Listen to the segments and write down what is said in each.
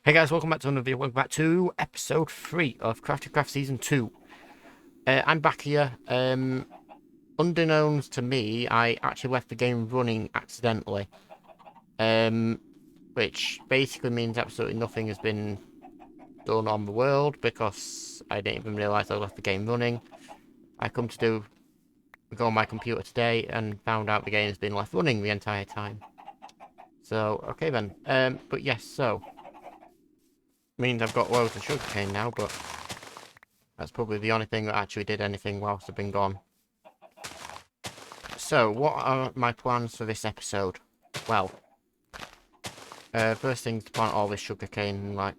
Hey guys, welcome back to another video. Welcome back to episode 3 of Crafty Craft Season 2. I'm back here. Unbeknownst to me, I actually left the game running accidentally. Which basically means absolutely nothing has been done on the world because I didn't even realise I left the game running. I come to go on my computer today and found out the game has been left running the entire time. So, okay then. But yes, so means I've got loads of sugarcane now, but that's probably the only thing that actually did anything whilst I've been gone. So, what are my plans for this episode? Well, first thing to plant all this sugarcane, like,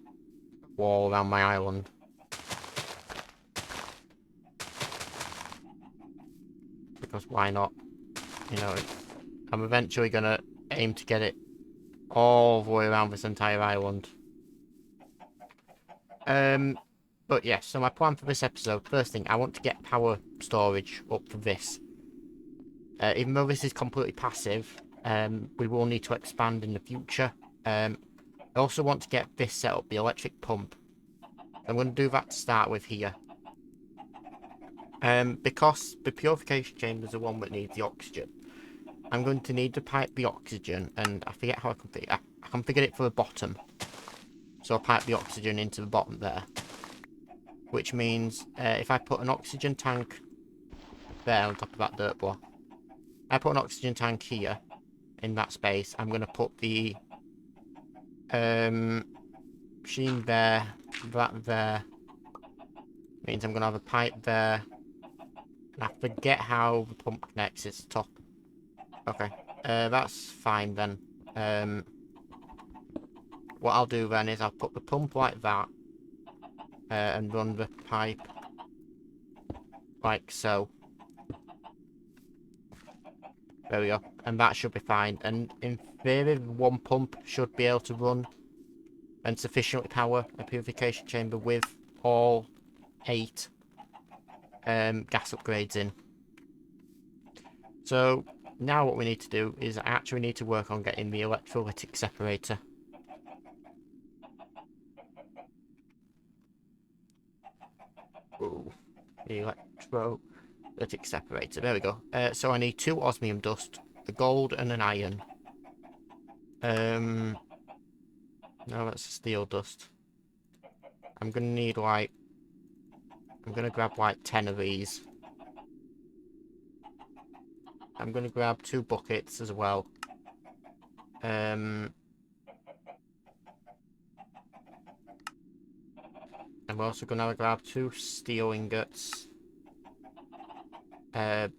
wall around my island. Because why not? You know, I'm eventually going to aim to get it all the way around this entire island. But yes, so my plan for this episode, first thing, I want to get power storage up for this. Even though this is completely passive, we will need to expand in the future. I also want to get this set up, the electric pump. I'm going to do that to start with here. Because the purification chamber is the one that needs the oxygen, I'm going to need to pipe the oxygen, and I forget how I configure it. I configured it for the bottom. So I'll pipe the oxygen into the bottom there. Which means if I put an oxygen tank there on top of that dirt block, I put an oxygen tank here in that space, I'm going to put the machine there, that there. Means I'm going to have a pipe there. And I forget how the pump connects, it's top. Okay, that's fine then. What I'll do then is I'll put the pump like that. And run the pipe like so. There we go. And that should be fine. And in theory, one pump should be able to run and sufficiently power a purification chamber with all 8 gas upgrades in. So now what we need to do is I actually need to work on getting the electrolytic separator. Ooh, the electrolytic separator. There we go. So I need 2 osmium dust, a gold and an iron. No, that's steel dust. I'm gonna need like, I'm gonna grab like 10 of these. I'm gonna grab 2 buckets as well. I'm also gonna grab 2 steel ingots. And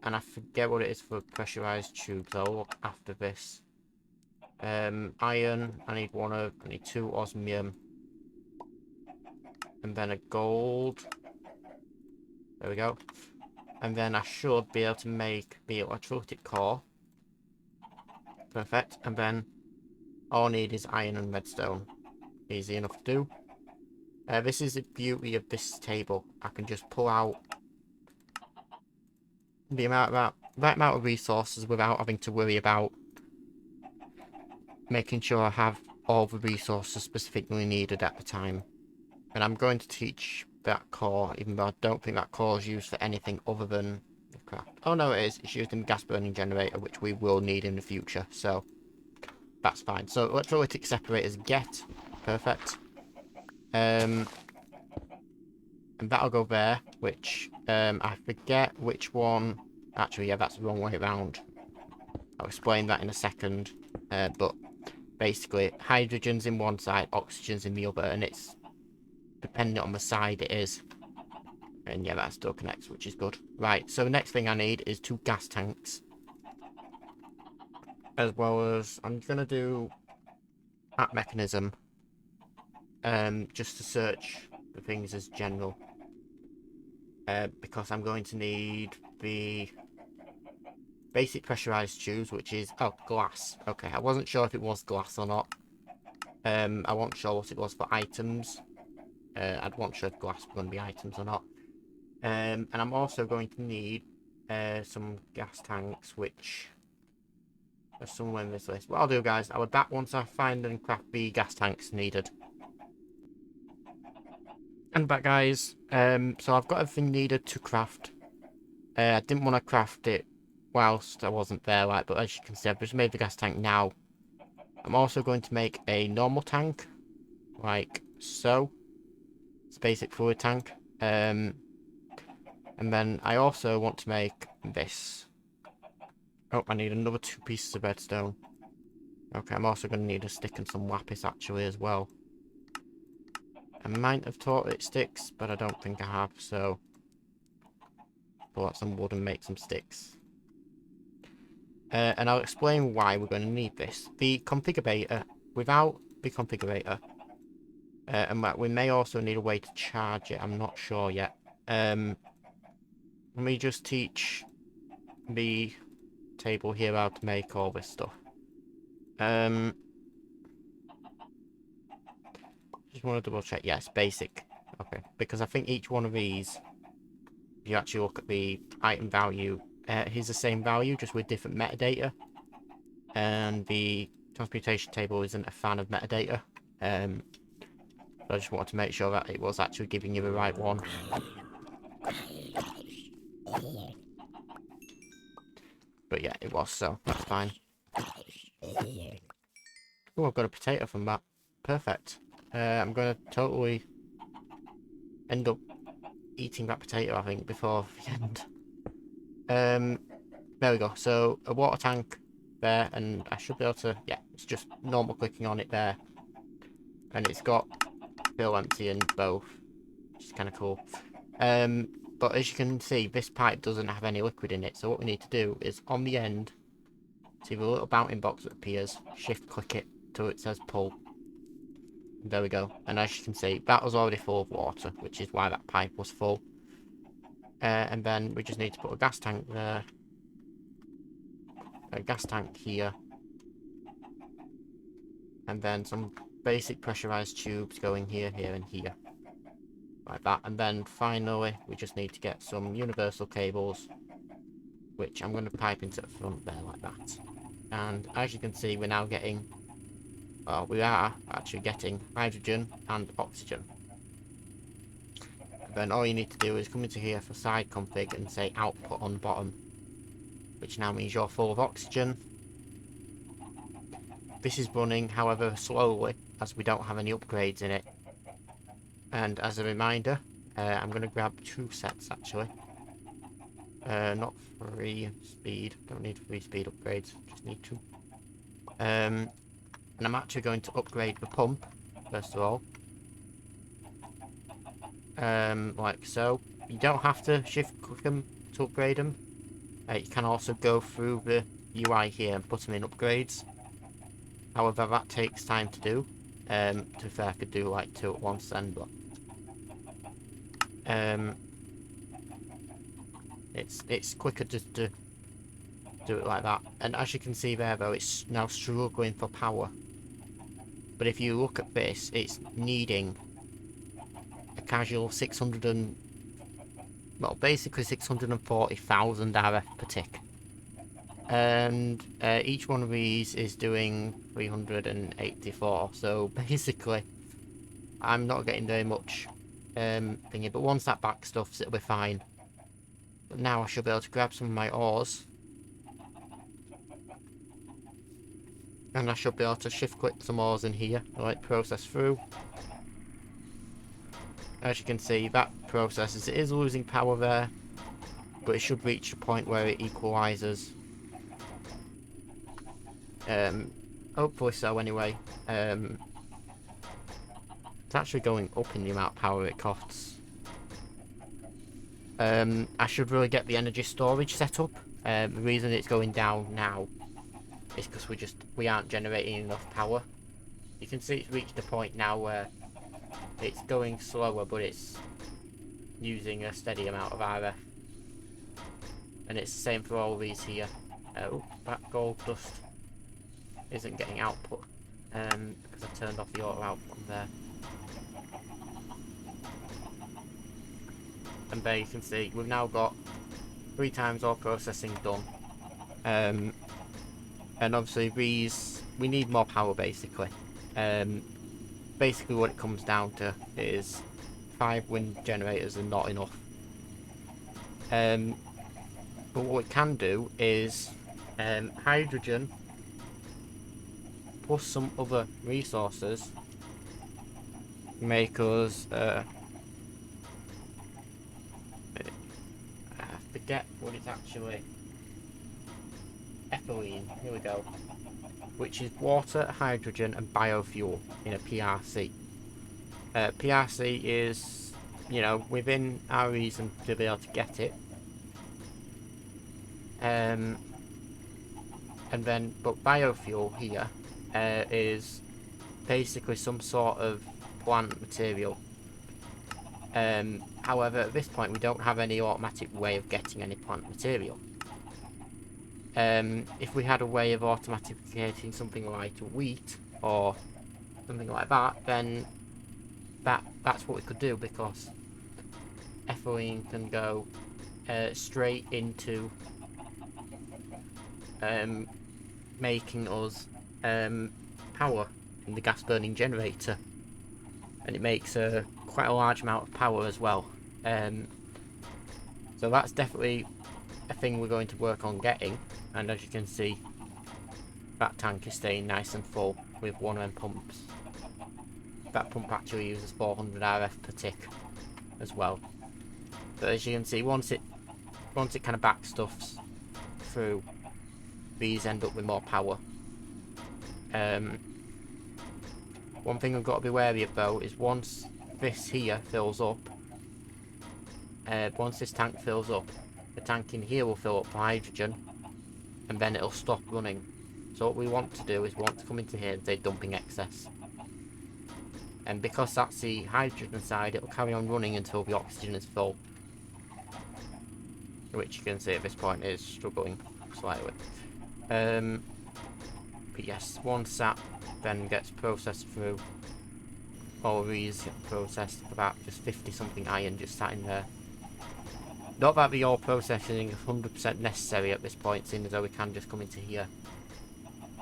I forget what it is for pressurized tubes. I'll look after this. Iron. I need 2 osmium. And then a gold. There we go. And then I should be able to make the electrolytic core. Perfect. And then all I need is iron and redstone. Easy enough to do. This is the beauty of this table. I can just pull out the right amount of resources without having to worry about making sure I have all the resources specifically needed at the time. And I'm going to teach that core, even though I don't think that core is used for anything other than the craft. Oh no, it is. It's used in the gas burning generator, which we will need in the future. So that's fine. So electrolytic separators get. Perfect. And that'll go there, which I forget which one. Actually, yeah, that's the wrong way around. I'll explain that in a second. But basically, hydrogen's in one side, oxygen's in the other, and it's depending on the side it is. And yeah, that still connects, which is good. Right, so the next thing I need is 2 gas tanks. As well as, I'm going to do that mechanism. Just to search the things as general. Because I'm going to need the basic pressurized tubes, which is, oh, glass. Okay, I wasn't sure if it was glass or not. I wasn't sure what it was for items. I wasn't sure if glass were going to be items or not. And I'm also going to need some gas tanks, which There's somewhere in this list. What I'll do, guys, I'll be back once I find and craft the gas tanks needed. And back, guys. So I've got everything needed to craft. I didn't want to craft it whilst I wasn't there, like, but as you can see, I've just made the gas tank now. I'm also going to make a normal tank, like so. It's a basic fluid tank. And then I also want to make this. Oh, I need another 2 pieces of redstone. Okay, I'm also going to need a stick and some lapis actually as well. I might have taught it sticks, but I don't think I have, so pull out some wood and make some sticks. And I'll explain why we're going to need this. The configurator, without the configurator, and we may also need a way to charge it, I'm not sure yet. Let me just teach the table here how to make all this stuff. Just want to double check. Yes, basic. Okay, because I think each one of these, if you actually look at the item value, here's the same value, just with different metadata. And the transmutation table isn't a fan of metadata. So I just wanted to make sure that it was actually giving you the right one. But yeah, it was, so that's fine. Oh, I've got a potato from that. Perfect. I'm going to totally end up eating that potato, I think, before the end. There we go. So, a water tank there, and I should be able to... Yeah, it's just normal clicking on it there. And it's got fill empty in both, which is kind of cool. But as you can see, this pipe doesn't have any liquid in it, so what we need to do is, on the end, see the little bouncing box that appears, shift-click it till it says pull. There we go. And as you can see, that was already full of water, which is why that pipe was full. And then we just need to put a gas tank there. A gas tank here. And then some basic pressurized tubes going here, here, and here. Like that. And then finally, we just need to get some universal cables, which I'm going to pipe into the front there like that. And as you can see, we're now getting... Well, we are actually getting hydrogen and oxygen. And then all you need to do is come into here for side config and say output on bottom, which now means you're full of oxygen. This is running, however, slowly, as we don't have any upgrades in it. And as a reminder, I'm going to grab 2 sets actually. Not 3 speed, don't need 3 speed upgrades, just need 2. And I'm actually going to upgrade the pump, first of all. Like so. You don't have to shift click them to upgrade them. You can also go through the UI here and put them in upgrades. However, that takes time to do. To be fair, I could do like 2 at once then, but... It's quicker just to do it like that. And as you can see there though, it's now struggling for power. But if you look at this, it's needing a casual 600 and... Well, basically 640,000 RF per tick. And each one of these is doing 384. So basically, I'm not getting very much thingy. But once that back stuffs, it'll be fine. But now I should be able to grab some of my ores. And I should be able to shift click some ores in here. Alright, process through. As you can see, that processes. It is losing power there. But it should reach a point where it equalises. Hopefully so anyway. It's actually going up in the amount of power it costs. I should really get the energy storage set up. The reason it's going down now is because we aren't generating enough power. You can see it's reached a point now where it's going slower, but it's using a steady amount of RF. And it's the same for all these here. Oh, that gold dust isn't getting output because I turned off the auto output there. And there you can see we've now got 3 times all processing done. And obviously these, we need more power basically. Basically what it comes down to is 5 wind generators are not enough. But what we can do is hydrogen plus some other resources make us I forget what it's actually, ethylene, here we go, which is water, hydrogen and biofuel in a PRC. PRC is, you know, within our reason to be able to get it. And then, but biofuel here is basically some sort of plant material. However, at this point we don't have any automatic way of getting any plant material. If we had a way of automatically getting something like wheat or something like that, then that's what we could do, because ethylene can go straight into making us power in the gas burning generator, and it makes quite a large amount of power as well. So that's definitely a thing we're going to work on getting, and as you can see, that tank is staying nice and full with one of them pumps. That pump actually uses 400 RF per tick as well. But as you can see, once it kind of backstuffs through, these end up with more power. One thing I've got to be wary of though is once this here fills up, once this tank fills up, the tank in here will fill up for hydrogen, and then it'll stop running. So what we want to do is we want to come into here and say dumping excess. And because that's the hydrogen side, it'll carry on running until the oxygen is full. Which you can see at this point is struggling slightly. But yes, once that then gets processed through, all these get processed for about just 50 something iron just sat in there. Not that the ore processing is 100% necessary at this point, seeing as though we can just come into here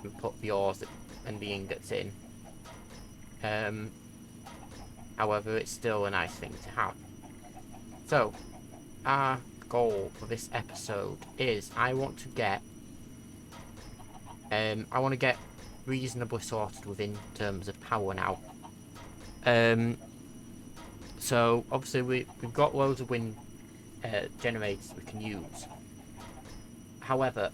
and put the ores and the ingots in. However, it's still a nice thing to have. So, our goal for this episode is I want to get reasonably sorted within terms of power now. So obviously we've got loads of wind generators we can use. However,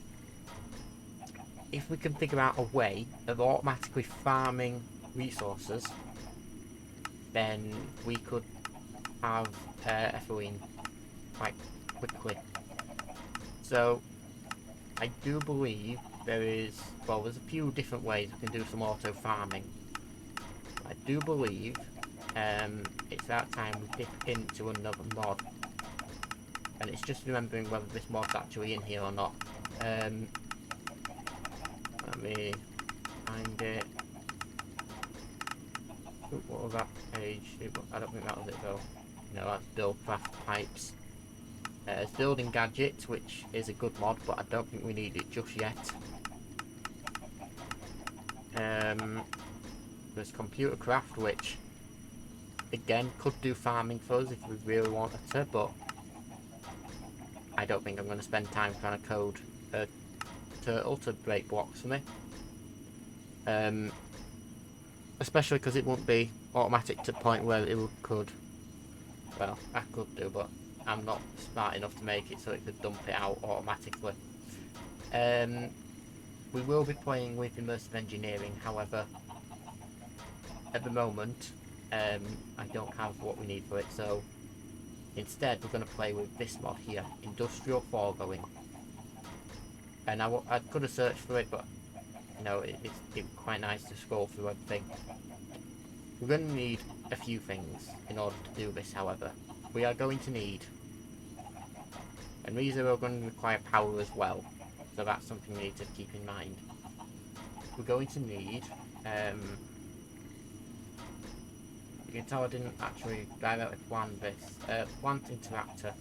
if we can figure out a way of automatically farming resources, then we could have ethylene quite quickly. So I do believe there's a few different ways we can do some auto farming. I do believe it's that time we dip into another mod, and it's just remembering whether this mod's actually in here or not. Let me find it. Ooh, what was that page? I don't think that was it though. No, that's build craft pipes. It's building gadgets, which is a good mod, but I don't think we need it just yet. There's computer craft, which again could do farming for us if we really wanted to, but I don't think I'm going to spend time trying to code a turtle to break blocks for me. Especially because it won't be automatic to the point where it could. Well, I could do, but I'm not smart enough to make it so it could dump it out automatically. We will be playing with immersive engineering, however, at the moment, I don't have what we need for it, so instead we're going to play with this mod here, Industrial Foregoing. And I could have searched for it, but you know, it's quite nice to scroll through everything. We're going to need a few things in order to do this, however. We are going to need, and these are going to require power as well, so that's something we need to keep in mind. We're going to need, you can tell I didn't actually directly plan this, plant interactor.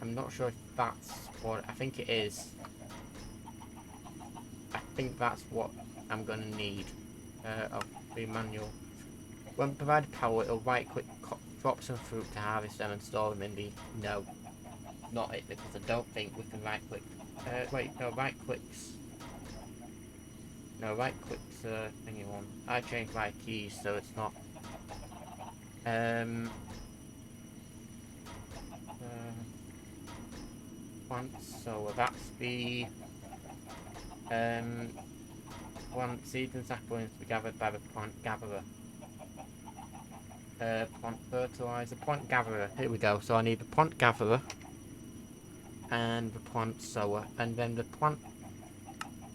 I'm not sure if that's what, I think it is. I think that's what I'm going to need. Of the manual. When provided power, it'll right-click drop some fruit to harvest them and store them in the... No, not it, because I don't think we can right-click... wait, no, right-clicks... No, right-clicks thingy one. I changed my keys, so it's not... Plants, so that's the... plant seeds and saplings to be gathered by the plant gatherer. Plant fertilizer, plant gatherer, here we go. So I need the plant gatherer and the plant sower, and then the plant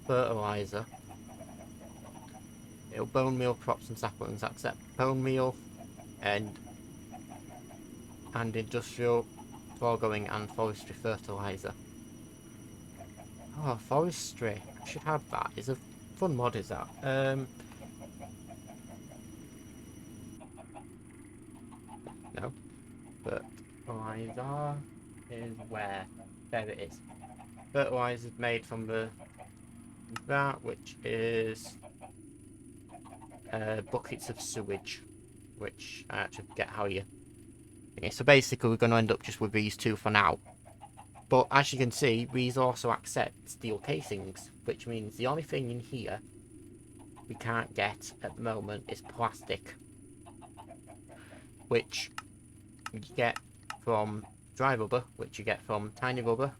fertilizer. It'll bone meal crops and saplings, accept bone meal and industrial foregoing and forestry fertilizer. Oh, forestry, I should have that. It's a fun mod, is that? No. Fertilizer is where? There it is. Fertilizer is made from that, which is buckets of sewage, which I actually forget how you... Okay, so basically we're going to end up just with these two for now. But as you can see, these also accept steel casings, which means the only thing in here we can't get at the moment is plastic, which you get from dry rubber, which you get from tiny rubber,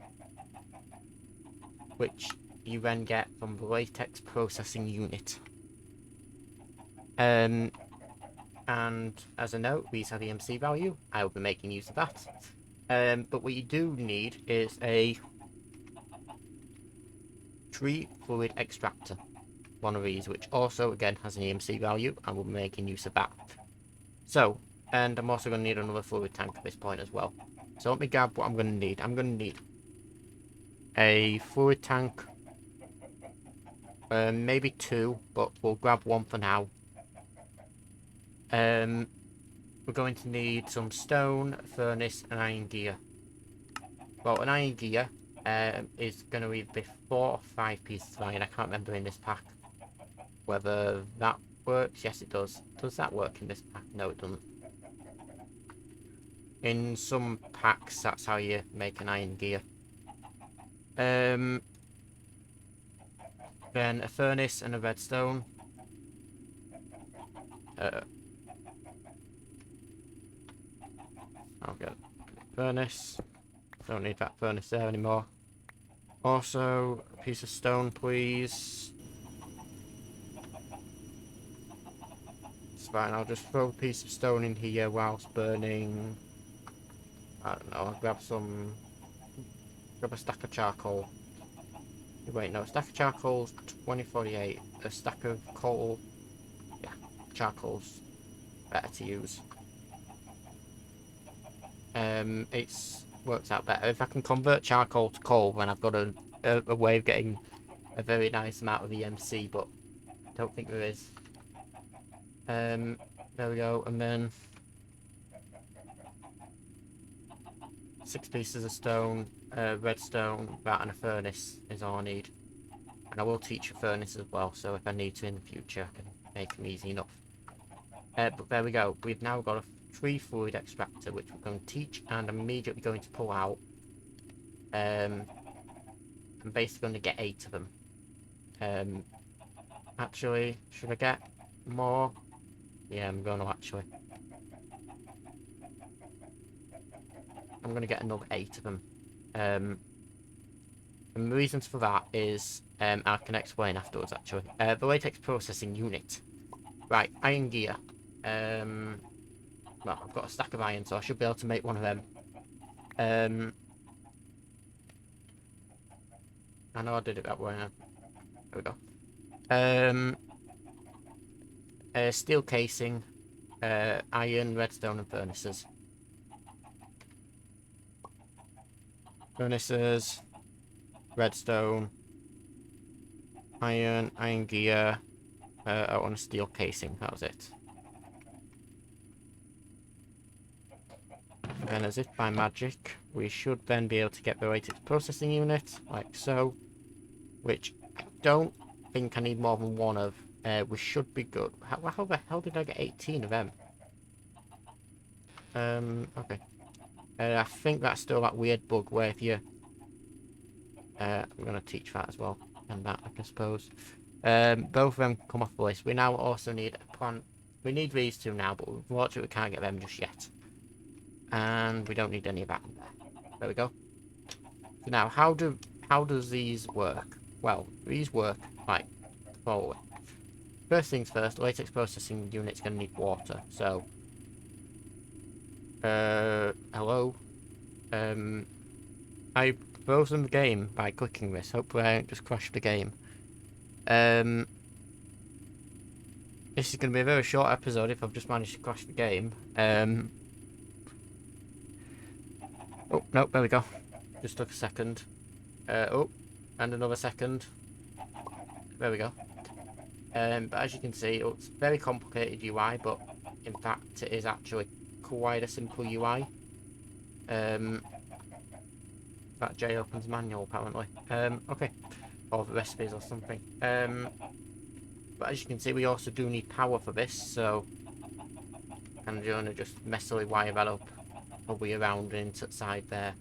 which you then get from the latex processing unit. And as a note, these have EMC value. I will be making use of that. But what you do need is a tree fluid extractor. One of these, which also again has an EMC value. I will be making use of that. So, and I'm also going to need another fluid tank at this point as well. So let me grab what I'm going to need. I'm going to need a fluid tank. Maybe two, but we'll grab one for now. We're going to need some stone, furnace, and iron gear. Well, an iron gear is going to either be 4 or 5 pieces of iron. I can't remember in this pack whether that works. Yes, it does. Does that work in this pack? No, it doesn't. In some packs, that's how you make an iron gear. Then a furnace and a redstone. I'll get furnace. Don't need that furnace there anymore. Also, a piece of stone, please. It's fine, I'll just throw a piece of stone in here whilst burning. I don't know, I'll grab a stack of charcoal. Wait, no, a stack of charcoal's 2048. A stack of coal, yeah, charcoal's better to use. It's works out better. If I can convert charcoal to coal, then I've got a way of getting a very nice amount of EMC, but I don't think there is. There we go, and then 6 pieces of stone, redstone, that and a furnace is all I need. And I will teach a furnace as well, so if I need to in the future, I can make them easy enough. But there we go, we've now got a tree fluid extractor, which we're going to teach, and I'm immediately going to pull out. I'm basically going to get 8 of them. Actually, should I get more? Yeah, I'm going to actually. I'm going to get another 8 of them. And the reasons for that is, I can explain afterwards, actually. The latex processing unit. Right, iron gear. Well, I've got a stack of iron, so I should be able to make one of them. I know I did it that way. There we go. Steel casing, iron, redstone, and furnaces. Furnaces, redstone, iron gear, I want a steel casing, that was it. And then as if by magic, we should then be able to get the latex processing unit, like so. Which I don't think I need more than one of. We should be good. How the hell did I get 18 of them? Okay. I think that's still that weird bug where if you... I'm going to teach that as well. And that, I suppose. Both of them come off the list. We now also need a plant. We need these two now, but unfortunately we can't get them just yet. And we don't need any of that in there. There we go. So now, how does these work? Well, these work like the following. First things first, latex processing unit's going to need water. So, hello. I frozen the game by clicking this. Hopefully I don't just crash the game. This is going to be a very short episode if I've just managed to crash the game. Oh, no, there we go. Just took a second. Oh, and another second. There we go. But as you can see, it's very complicated UI, but in fact it is actually quite a simple UI. That J opens manual apparently. Okay. Or the recipes or something. But as you can see, we also do need power for this, so I'm going to just messily wire that up probably around into the side there.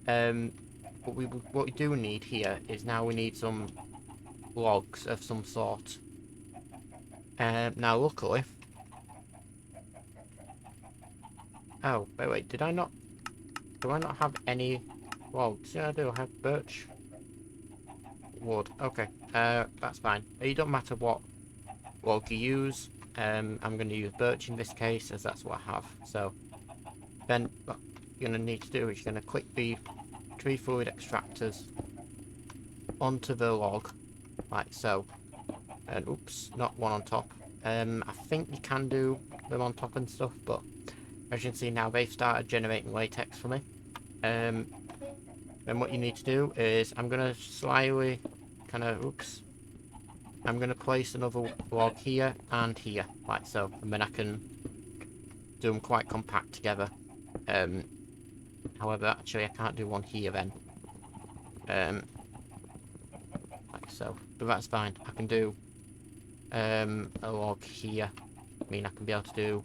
But what we do need here is now we need some logs of some sort. Now luckily... Oh, wait, do I not have any logs? Yeah, I do. I have birch wood. Okay, that's fine. It don't matter what log you use. I'm going to use birch in this case, as that's what I have. So then what you're going to need to do is you're going to click the tree fluid extractors onto the log, like so. And oops, not one on top. I think you can do them on top and stuff, but as you can see now, they've started generating latex for me. Then what you need to do is I'm going to slyly kind of, oops, I'm going to place another log here and here, like so, and then I can do them quite compact together. However, actually I can't do one here then. Like so, but that's fine. I can do a log here. I mean, I can be able to do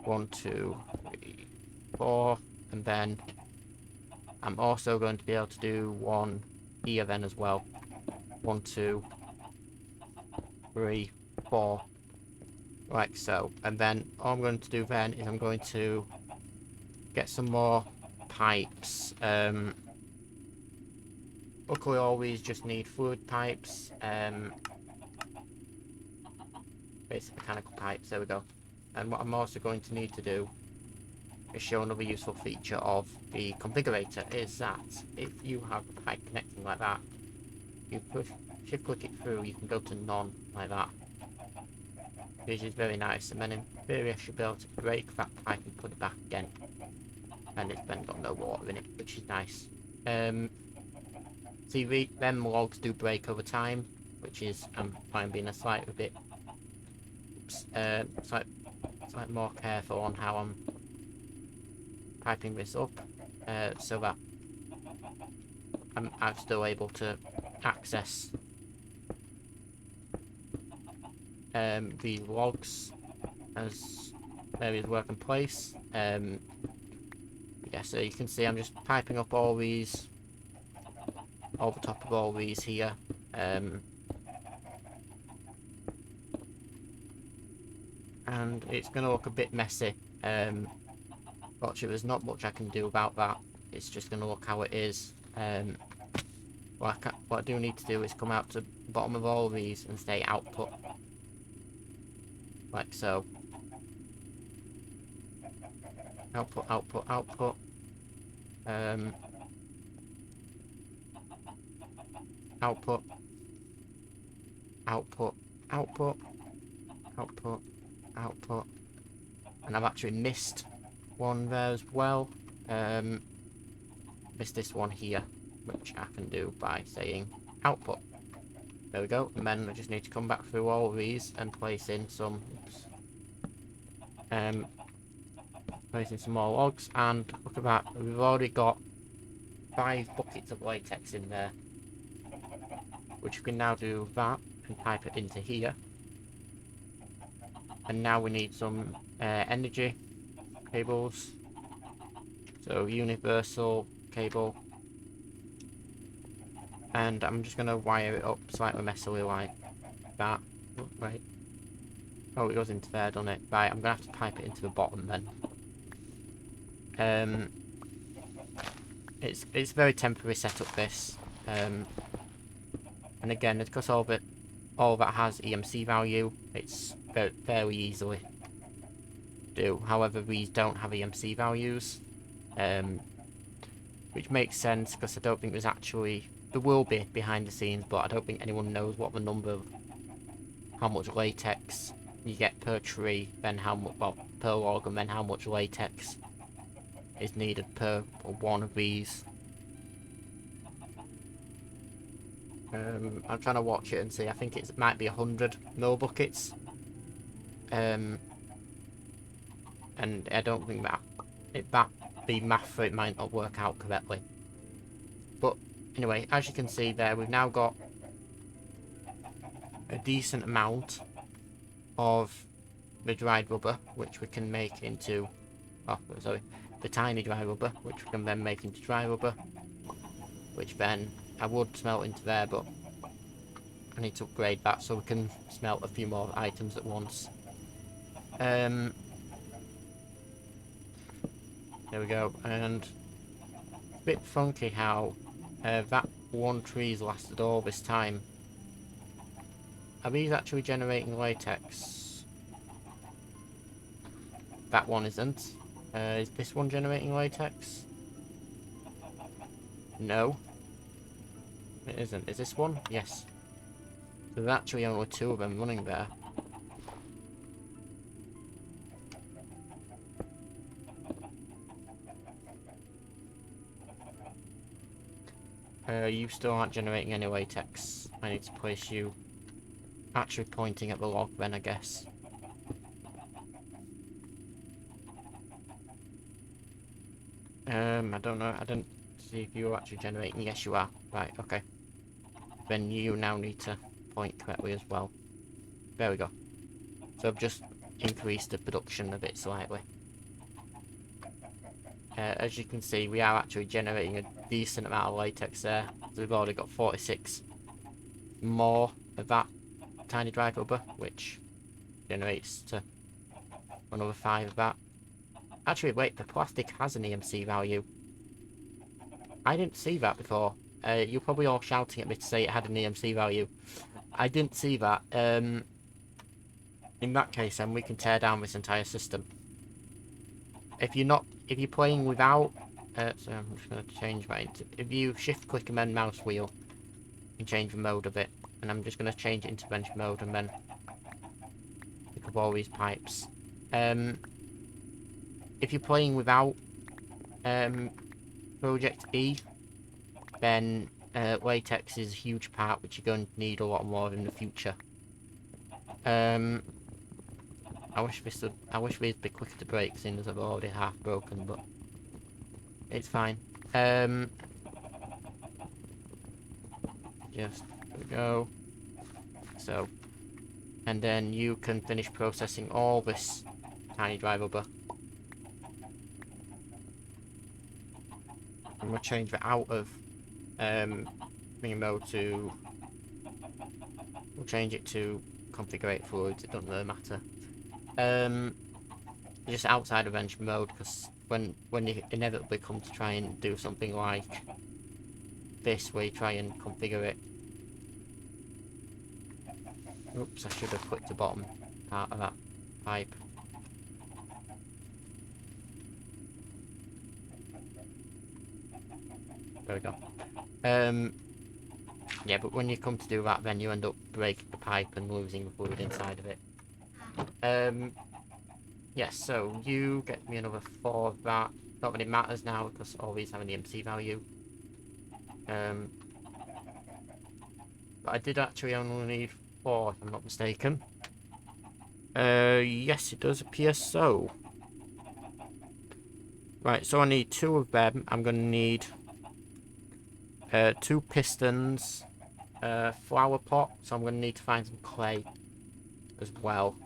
1, 2, 3, 4, and then I'm also going to be able to do one here then as well. 1, 2, 3, 4, like so. And then all I'm going to do then is I'm going to get some more pipes. Luckily all these just need fluid pipes. Basic mechanical pipes, there we go. And what I'm also going to need to do is show another useful feature of the configurator, is that if you have a pipe connecting like that, you shift click it through, you can go to none like that, which is very nice. And then in theory I should be able to break that pipe and put it back again, and it's then got no water in it, which is nice. See, them logs do break over time, which is I'm being a slightly bit slightly more careful on how I'm piping this up, so that I'm still able to access the logs as areas work in place. Yeah, so you can see I'm just piping up all these over top of all these here. And it's going to look a bit messy. Fortunately, there's not much I can do about that. It's just going to look how it is. What I do need to do is come out to the bottom of all of these and say output, like so. Output, output, output. Output, output, output, output, output. And I've actually missed one there as well. Missed this one here, which I can do by saying output. There we go. And then I just need to come back through all of these and place in some, placing some more logs. And look at that, we've already got 5 buckets of latex in there. which we can now do that and pipe it into here. And now we need some energy cables. So universal cable. And I'm just going to wire it up slightly messily like that. Oh, right. Oh, it goes into there, doesn't it? Right, I'm going to have to pipe it into the bottom then. It's very temporary setup, this. And again, because all that has EMC value, it's fairly easily do. However, these don't have EMC values, which makes sense because I don't think there's actually... There will be behind the scenes, but I don't think anyone knows what the number of... how much latex you get per tree, then how much... well, per log, and then how much latex is needed per one of these. I'm trying to watch it and see. I think it might be 100 mil buckets. And I don't think that the math for it might not work out correctly. But anyway, as you can see there, we've now got a decent amount of the dried rubber, which we can make into... oh, sorry. The tiny dry rubber, which we can then make into dry rubber. Which then I would smelt into there, but I need to upgrade that so we can smelt a few more items at once. There we go. And a bit funky how that one tree's lasted all this time. Are these actually generating latex? That one isn't. Is this one generating latex? No. It isn't. Is this one? Yes. So there's actually only two of them running there. You still aren't generating any latex. I need to place you actually pointing at the log then, I guess. I don't know. I didn't see if you were actually generating. Yes, you are. Right, okay. Then you now need to point correctly as well. There we go. So I've just increased the production a bit slightly. As you can see, we are actually generating a decent amount of latex there. So we've already got 46 more of that tiny dry rubber, which generates to another 5 of that. Actually, wait, the plastic has an EMC value. I didn't see that before. You're probably all shouting at me to say it had an EMC value. I didn't see that. In that case, then we can tear down this entire system. If you're playing without, so I'm just going to change my. If you shift click and then mouse wheel, you can change the mode of it. And I'm just going to change it into bench mode and then pick up all these pipes. If you're playing without Project E, then latex is a huge part which you're going to need a lot more of in the future. I wish these would be quicker to break, seeing as I've already half broken, but it's fine. Just there we go. So, and then you can finish processing all this tiny dry rubber. I'm gonna change it out of mode to. We'll change it to configure fluids. It doesn't really matter. Just outside of bench mode, because when you inevitably come to try and do something like this, where you try and configure it. Oops, I should have clicked the bottom part of that pipe. There we go. Yeah, but when you come to do that, then you end up breaking the pipe and losing the fluid inside of it. Yes, so you get me another 4 of that. Not that it matters now, because all these have an EMC value. But I did actually only need 4, if I'm not mistaken. Yes, it does appear so. Right, so I need 2 of them. I'm going to need 2 pistons flower pot, so I'm going to need to find some clay as well.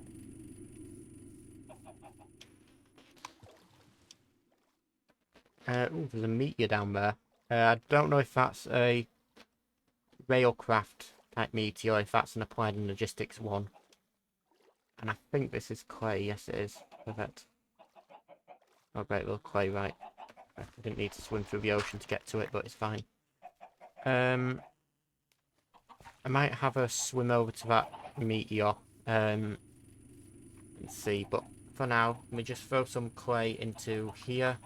Ooh, there's a meteor down there. I don't know if that's a railcraft type meteor, or if that's an applied logistics one. And I think this is clay. Yes, it is. Perfect. Oh, great little clay, right. I didn't need to swim through the ocean to get to it, but it's fine. I might have a swim over to that meteor and see, but for now, let me just throw some clay into here,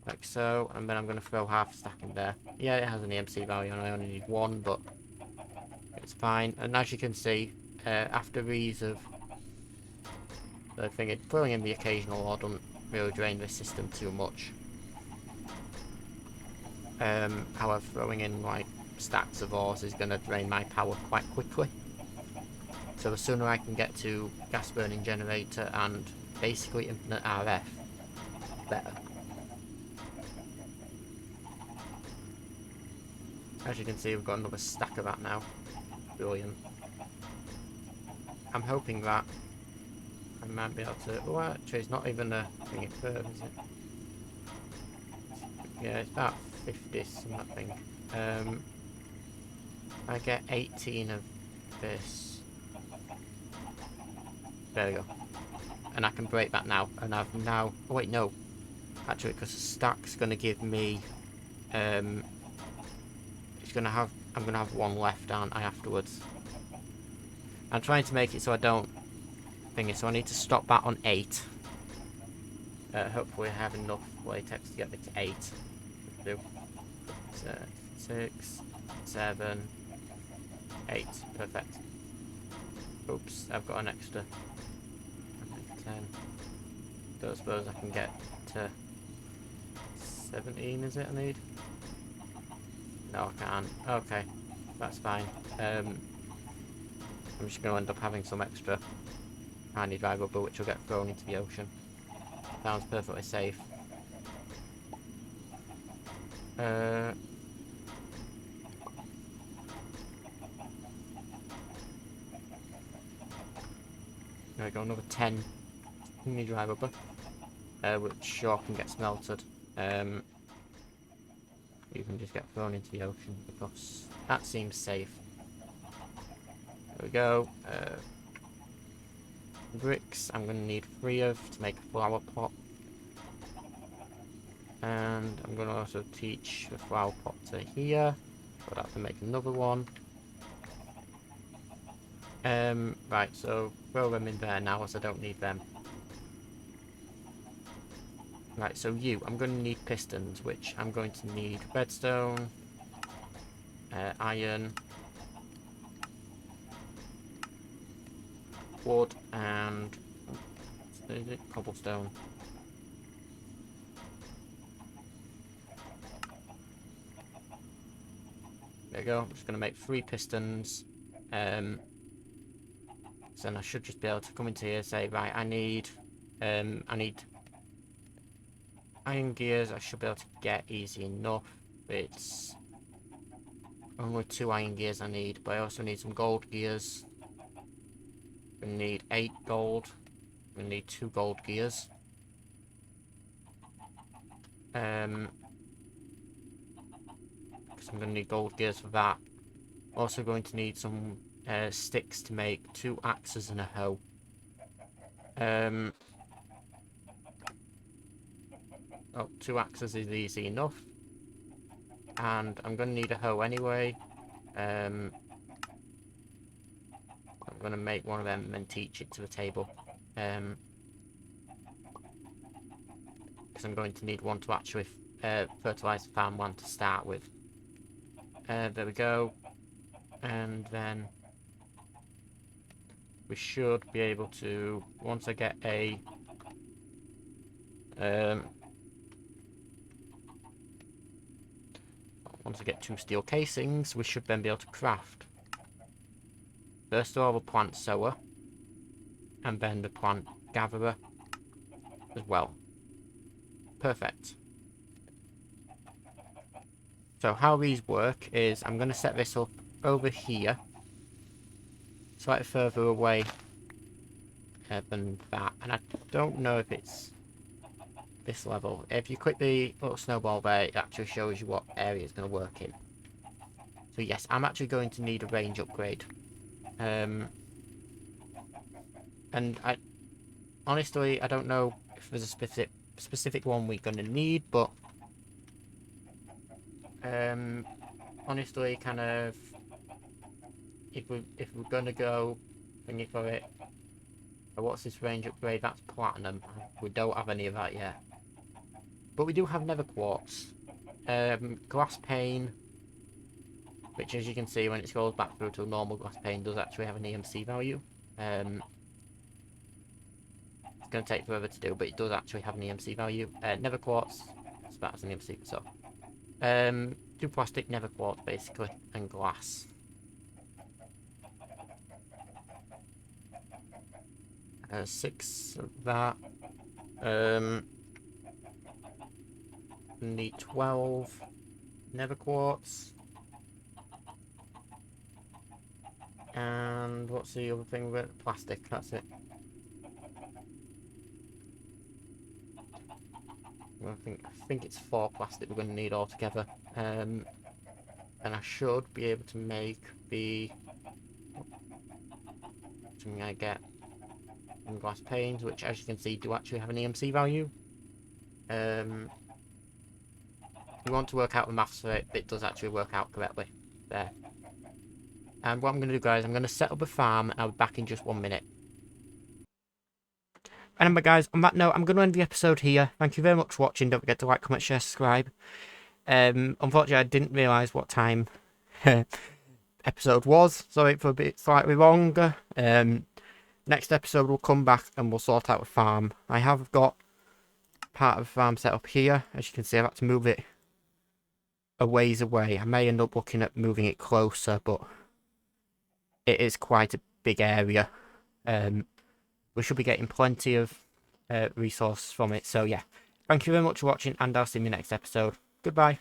like so, and then I'm going to throw half a stack in there. Yeah, it has an EMC value, and I only need one, but it's fine. And as you can see, after these of the thing, throwing in the occasional ore doesn't really drain this system too much. However, throwing in like stacks of ores is going to drain my power quite quickly. So the sooner I can get to gas burning generator and basically infinite RF, better. As you can see, we've got another stack of that now. Brilliant. I'm hoping that I might be able to... Oh, actually, it's not even a thing it curve, is it? Yeah, it's about 50 something. I get 18 of this. There we go. And I can break that now. And I've now... Oh, wait, no. Actually, because the stack's going to give me... it's going to have... I'm going to have one left, aren't I, afterwards? I'm trying to make it so I don't... Thing is, so I need to stop that on 8. Hopefully I have enough latex to get me to 8. Do. 6, 7, 8. Perfect. Oops, I've got an extra 10. Don't suppose I can get to 17, is it I need? No, I can't. Okay, that's fine. I'm just going to end up having some extra handy dry rubber which will get thrown into the ocean. Sounds perfectly safe. There we go, another 10 handy dry rubber, which sure can get smelted. You can just get thrown into the ocean because that seems safe. There we go. Bricks, I'm going to need 3 of to make a flower pot. And I'm going to also teach the flower pot to here. But I have to make another one. Right, so throw them in there now as I don't need them. Right, so I'm going to need pistons, which I'm going to need redstone, iron, wood, and is it cobblestone? There you go. I'm just going to make 3 pistons. So then I should just be able to come into here and say, right, I need iron gears. I should be able to get easy enough. It's only 2 iron gears I need, but I also need some gold gears. We need 8 gold. We need 2 gold gears. Because I'm going to need gold gears for that. Also going to need some sticks to make 2 axes and a hoe. Oh, 2 axes is easy enough. And I'm going to need a hoe anyway. I'm going to make one of them and then teach it to the table. Because I'm going to need one to actually fertilize the farmland to start with. There we go. And then we should be able to, once I get a once I get 2 steel casings, we should then be able to craft. First of all, the plant sower, and then the plant gatherer as well. Perfect. So how these work is I'm going to set this up over here. Slightly further away than that. And I don't know if it's this level. If you click the little snowball there, it actually shows you what area it's going to work in. So yes, I'm actually going to need a range upgrade. And honestly, I don't know if there's a specific one we're going to need, but honestly, kind of, if we're going to go thingy for it, what's this range upgrade? That's platinum. We don't have any of that yet, but we do have nether quartz, glass pane, which, as you can see, when it scrolls back through to a normal glass pane, does actually have an EMC value. It's going to take forever to do, but it does actually have an EMC value. Nether quartz, so that has an EMC. So, two plastic, nether quartz, basically, and glass. Six of that. Need 12 nether quartz. And what's the other thing with it? Plastic, that's it. I think it's 4 plastic we're going to need altogether. And I should be able to make the something I get from glass panes, which, as you can see, do actually have an EMC value. If you want to work out the maths for it, it does actually work out correctly there. And what I'm going to do, guys, I'm going to set up a farm, and I'll be back in just 1 minute. And remember, guys, on that note, I'm going to end the episode here. Thank you very much for watching. Don't forget to like, comment, share, subscribe. Unfortunately, I didn't realise what time episode was. Sorry for a bit slightly longer. Next episode, we'll come back and we'll sort out a farm. I have got part of the farm set up here. As you can see, I've had to move it a ways away. I may end up looking at moving it closer, but it is quite a big area. We should be getting plenty of resources from it. So yeah, thank you very much for watching, and I'll see you in the next episode. Goodbye.